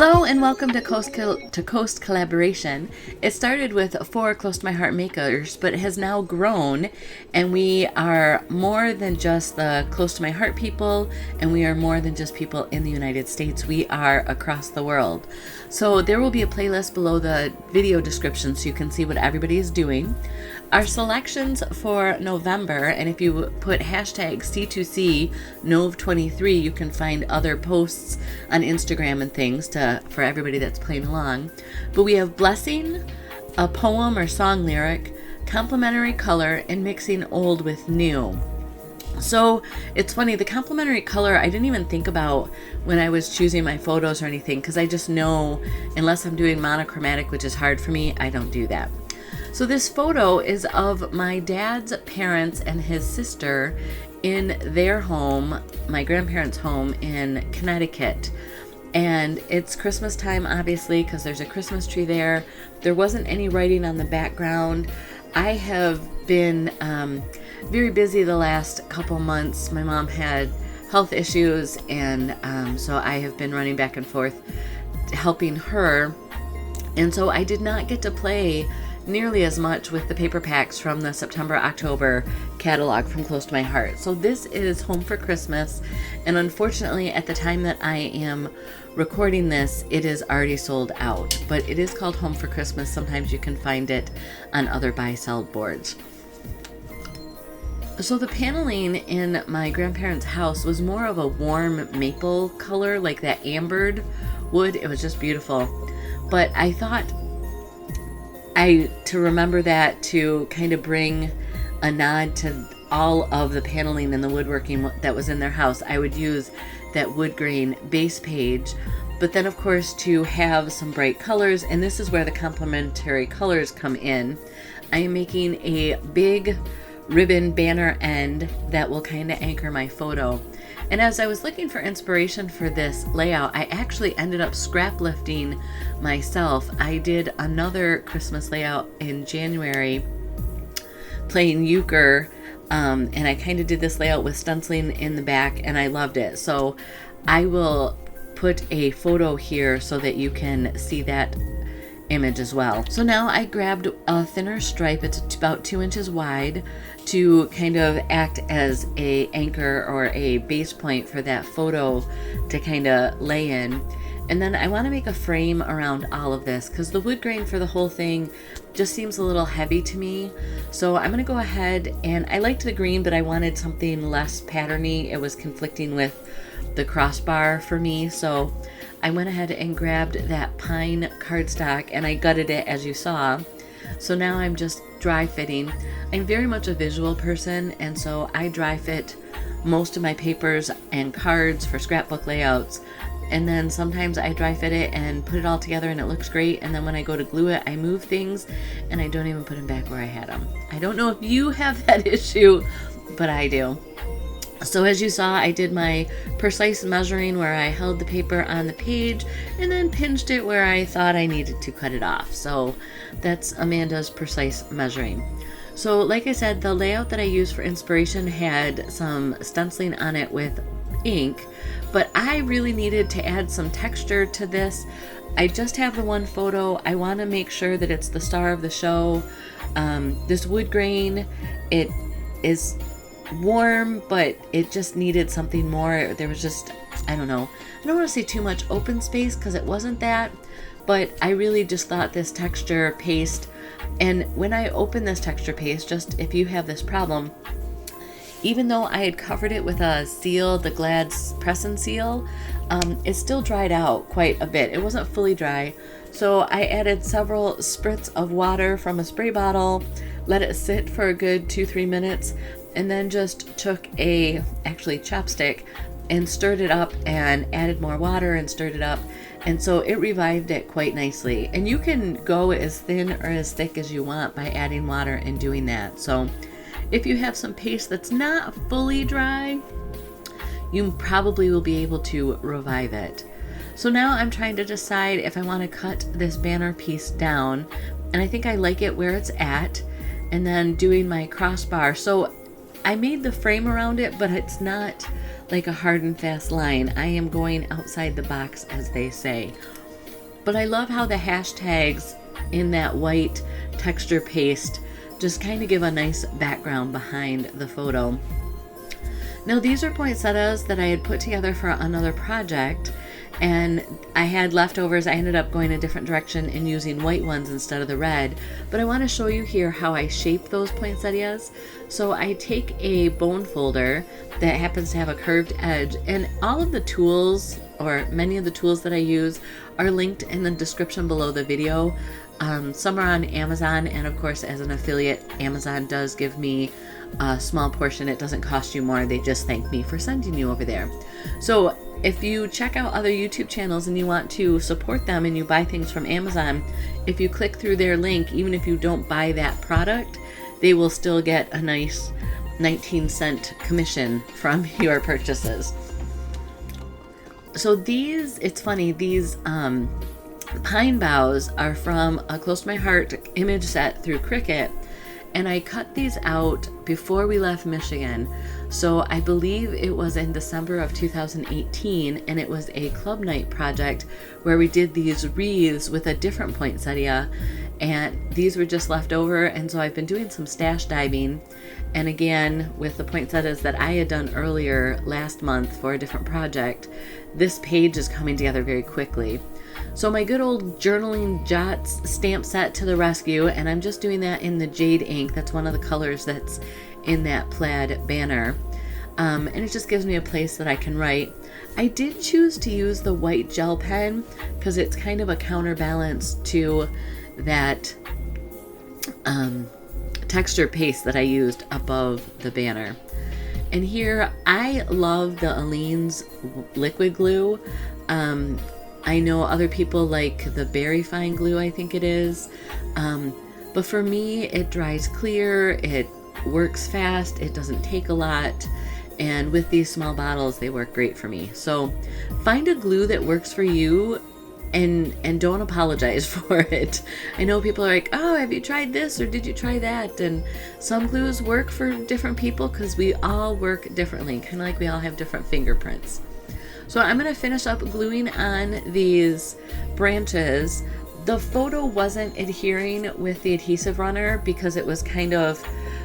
Hello and welcome to Coast Collaboration. It started with 4 close to my heart makers, but it has now grown, and we are more than just the close to my heart people, and we are more than just people in the United States. We are across the world. So there will be a playlist below the video description so you can see what everybody is doing. Our selections for November, and if you put hashtag C2C Nov23, you can find other posts on Instagram and things for everybody that's playing along. But we have blessing, a poem or song lyric, complementary color, and mixing old with new. So it's funny, the complementary color I didn't even think about when I was choosing my photos or anything, because I just know unless I'm doing monochromatic, which is hard for me, I don't do that. So this photo is of my dad's parents and his sister in their home, my grandparents' home in Connecticut. And it's Christmas time, obviously, because there's a Christmas tree there. There wasn't any writing on the background. I have been very busy the last couple months. My mom had health issues, and so I have been running back and forth helping her. And so I did not get to play nearly as much with the paper packs from the September-October catalog from Close to My Heart. So this is Home for Christmas, and unfortunately at the time that I am recording this, it is already sold out, but it is called Home for Christmas. Sometimes you can find it on other buy-sell boards. So the paneling in my grandparents' house was more of a warm maple color, like that ambered wood. It was just beautiful. But I thought to remember that, to kind of bring a nod to all of the paneling and the woodworking that was in their house, I would use that wood grain base page, but then of course to have some bright colors, and this is where the complementary colors come in. I am making a big ribbon banner end that will kind of anchor my photo. And as I was looking for inspiration for this layout, I actually ended up scrap lifting myself. I did another Christmas layout in January playing euchre, and I kind of did this layout with stenciling in the back, and I loved it. So I will put a photo here so that you can see that image as well. So now I grabbed a thinner stripe, it's about 2 inches wide, to kind of act as a anchor or a base point for that photo to kind of lay in. And then I want to make a frame around all of this because the wood grain for the whole thing just seems a little heavy to me. So I'm going to go ahead, and I liked the green, but I wanted something less patterny. It was conflicting with the crossbar for me, so I went ahead and grabbed that pine cardstock and I gutted it, as you saw. So now I'm just dry fitting. I'm very much a visual person, and so I dry fit most of my papers and cards for scrapbook layouts, and then sometimes I dry fit it and put it all together and it looks great, and then when I go to glue it, I move things and I don't even put them back where I had them. I don't know if you have that issue, but I do. So as you saw, I did my precise measuring where I held the paper on the page and then pinched it where I thought I needed to cut it off. So that's Amanda's precise measuring. So like I said, the layout that I used for inspiration had some stenciling on it with ink, but I really needed to add some texture to this. I just have the one photo. I want to make sure that it's the star of the show. This wood grain, it is warm, but it just needed something more. There was just, I don't know, I don't want to say too much open space because it wasn't that, but I really just thought this texture paste, and when I opened this texture paste, just if you have this problem, even though I had covered it with a seal, the Glad Press and Seal, it still dried out quite a bit. It wasn't fully dry, so I added several spritz of water from a spray bottle, let it sit for a good 2-3 minutes, and then just took a chopstick and stirred it up and added more water and stirred it up, and so it revived it quite nicely. And you can go as thin or as thick as you want by adding water and doing that. So if you have some paste that's not fully dry, you probably will be able to revive it. So now I'm trying to decide if I want to cut this banner piece down, and I think I like it where it's at, and then doing my crossbar. So I made the frame around it, but it's not like a hard and fast line. I am going outside the box, as they say. But I love how the hashtags in that white texture paste just kind of give a nice background behind the photo. Now these are poinsettias that I had put together for another project, and I had leftovers. I ended up going a different direction and using white ones instead of the red, but I want to show you here how I shape those poinsettias. So I take a bone folder that happens to have a curved edge, and all of the tools, or many of the tools that I use, are linked in the description below the video. Some are on Amazon, and of course as an affiliate, Amazon does give me a small portion. It doesn't cost you more, they just thank me for sending you over there. So if you check out other YouTube channels and you want to support them and you buy things from Amazon, if you click through their link, even if you don't buy that product, they will still get a nice 19-cent commission from your purchases. So these, it's funny, these pine boughs are from a Close to My Heart image set through Cricut, and I cut these out before we left Michigan. So I believe it was in December of 2018, and it was a club night project where we did these wreaths with a different poinsettia, and these were just left over. And so I've been doing some stash diving, and again with the poinsettias that I had done earlier last month for a different project, this page is coming together very quickly. So my good old journaling jots stamp set to the rescue, and I'm just doing that in the jade ink. That's one of the colors that's in that plaid banner, and it just gives me a place that I can write. I did choose to use the white gel pen because it's kind of a counterbalance to that texture paste that I used above the banner. And here I love the Aleene's liquid glue. I know other people like the Berry Fine glue, I think it is, but for me it dries clear, it works fast, it doesn't take a lot, and with these small bottles they work great for me. So find a glue that works for you, and don't apologize for it. I know people are like, oh, have you tried this or did you try that? And some glues work for different people because we all work differently, kind of like we all have different fingerprints. So I'm going to finish up gluing on these branches. The photo wasn't adhering with the adhesive runner because it was kind of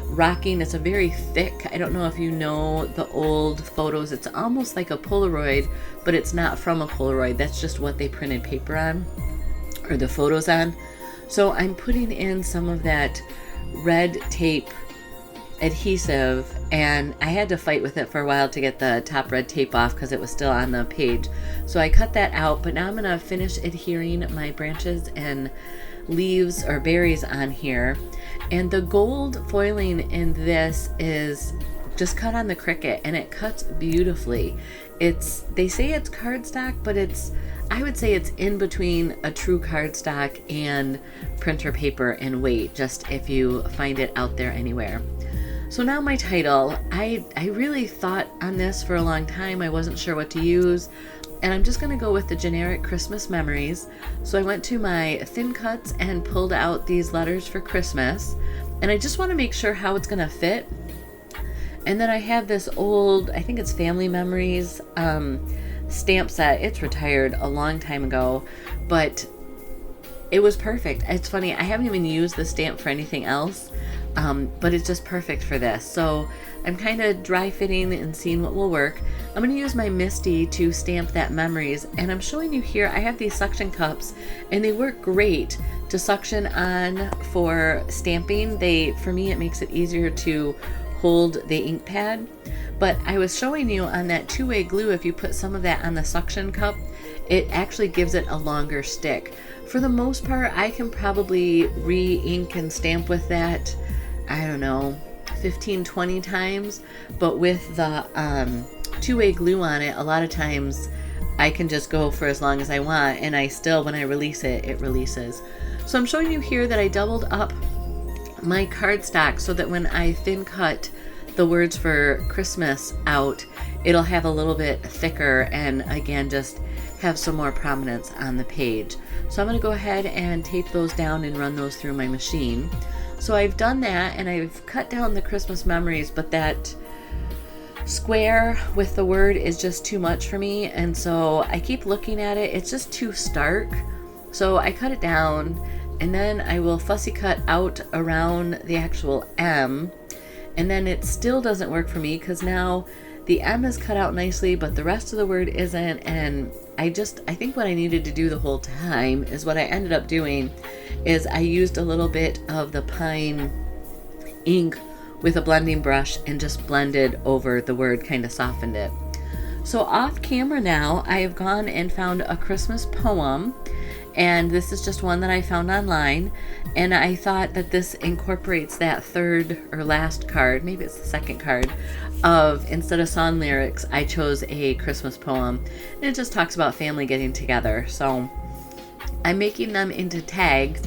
rocking. It's a very thick, I don't know if you know the old photos, it's almost like a Polaroid, but it's not from a Polaroid. That's just what they printed paper on, or the photos on. So I'm putting in some of that red tape adhesive, and I had to fight with it for a while to get the top red tape off because it was still on the page. So I cut that out, but now I'm going to finish adhering my branches and leaves or berries on here. And the gold foiling in this is just cut on the Cricut, and it cuts beautifully. They say it's cardstock, but I would say it's in between a true cardstock and printer paper in weight, just if you find it out there anywhere. So now my title, I really thought on this for a long time. I wasn't sure what to use, and I'm just going to go with the generic Christmas memories. So I went to my thin cuts and pulled out these letters for Christmas, and I just want to make sure how it's going to fit. And then I have this old, I think it's Family Memories stamp set. It's retired a long time ago, but it was perfect. It's funny, I haven't even used the stamp for anything else, but it's just perfect for this. So I'm kind of dry fitting and seeing what will work. I'm going to use my MISTI to stamp that memories, and I'm showing you here I have these suction cups, and they work great to suction on for stamping. For me it makes it easier to hold the ink pad. But I was showing you on that two-way glue, if you put some of that on the suction cup, it actually gives it a longer stick. For the most part, I can probably re-ink and stamp with that, I don't know, 15-20 times, but with the two-way glue on it, a lot of times I can just go for as long as I want, and I still, when I release it, it releases. So I'm showing you here that I doubled up my cardstock so that when I thin cut the words for Christmas out, it'll have a little bit thicker and again just have some more prominence on the page. So I'm going to go ahead and tape those down and run those through my machine. So I've done that, and I've cut down the Christmas memories, but that square with the word is just too much for me, and so I keep looking at it. It's just too stark. So I cut it down, and then I will fussy cut out around the actual M, and then it still doesn't work for me because now the M is cut out nicely, but the rest of the word isn't. And I think what I needed to do the whole time is what I ended up doing is I used a little bit of the pine ink with a blending brush and just blended over the word, kind of softened it. So off camera now, I have gone and found a Christmas poem, and this is just one that I found online, and I thought that this incorporates that third or last card, maybe it's the second card, of instead of song lyrics, I chose a Christmas poem, and it just talks about family getting together. So I'm making them into tags.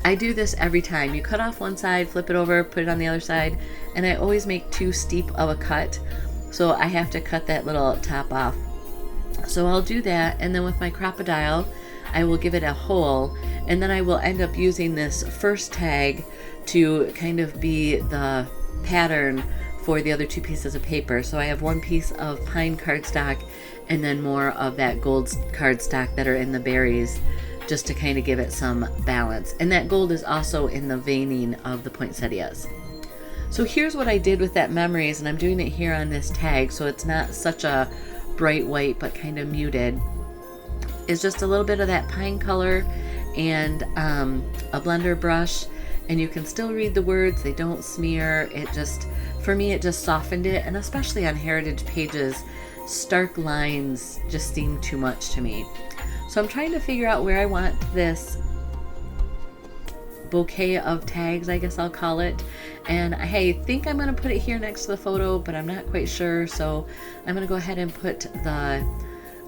I do this every time. You cut off one side, flip it over, put it on the other side, and I always make too steep of a cut, so I have to cut that little top off. So I'll do that, and then with my Crocodile, I will give it a hole, and then I will end up using this first tag to kind of be the pattern for the other two pieces of paper. So I have one piece of pine cardstock and then more of that gold cardstock that are in the berries, just to kind of give it some balance. And that gold is also in the veining of the poinsettias. So here's what I did with that memories, and I'm doing it here on this tag so it's not such a bright white but kind of muted. Is just a little bit of that pine color and a blender brush, and you can still read the words, they don't smear. It just, for me, it just softened it, and especially on heritage pages, stark lines just seem too much to me. So I'm trying to figure out where I want this bouquet of tags, I guess I'll call it, and I think I'm going to put it here next to the photo, but I'm not quite sure, so I'm going to go ahead and put the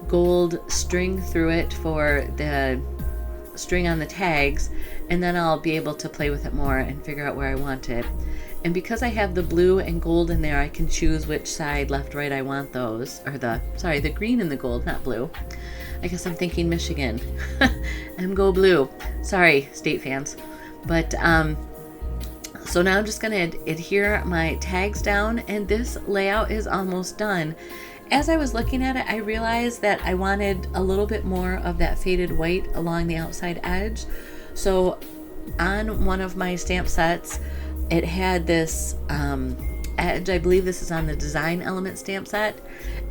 gold string through it for the string on the tags, and then I'll be able to play with it more and figure out where I want it. And because I have the blue and gold in there, I can choose which side, left, right, I want those, or the green and the gold, not blue. I guess I'm thinking Michigan. I'm go blue. Sorry, state fans. But so now I'm just going to adhere my tags down, and this layout is almost done. As I was looking at it, I realized that I wanted a little bit more of that faded white along the outside edge. So on one of my stamp sets, it had this edge. I believe this is on the Design Element stamp set.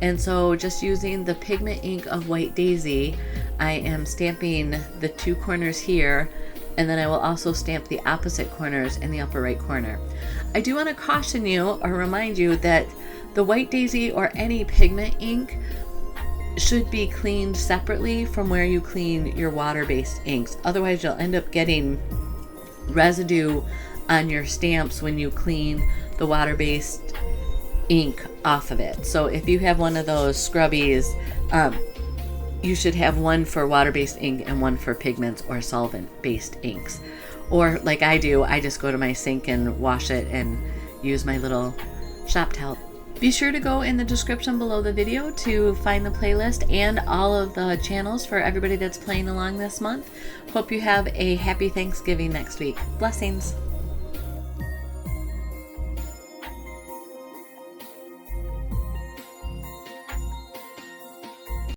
And so just using the pigment ink of White Daisy, I am stamping the two corners here, and then I will also stamp the opposite corners in the upper right corner. I do want to caution you or remind you that the White Daisy or any pigment ink should be cleaned separately from where you clean your water-based inks. Otherwise, you'll end up getting residue on your stamps when you clean the water-based ink off of it. So if you have one of those scrubbies, you should have one for water-based ink and one for pigments or solvent-based inks. Or like I do, I just go to my sink and wash it and use my little shop towel. Be sure to go in the description below the video to find the playlist and all of the channels for everybody that's playing along this month. Hope you have a happy Thanksgiving next week. Blessings.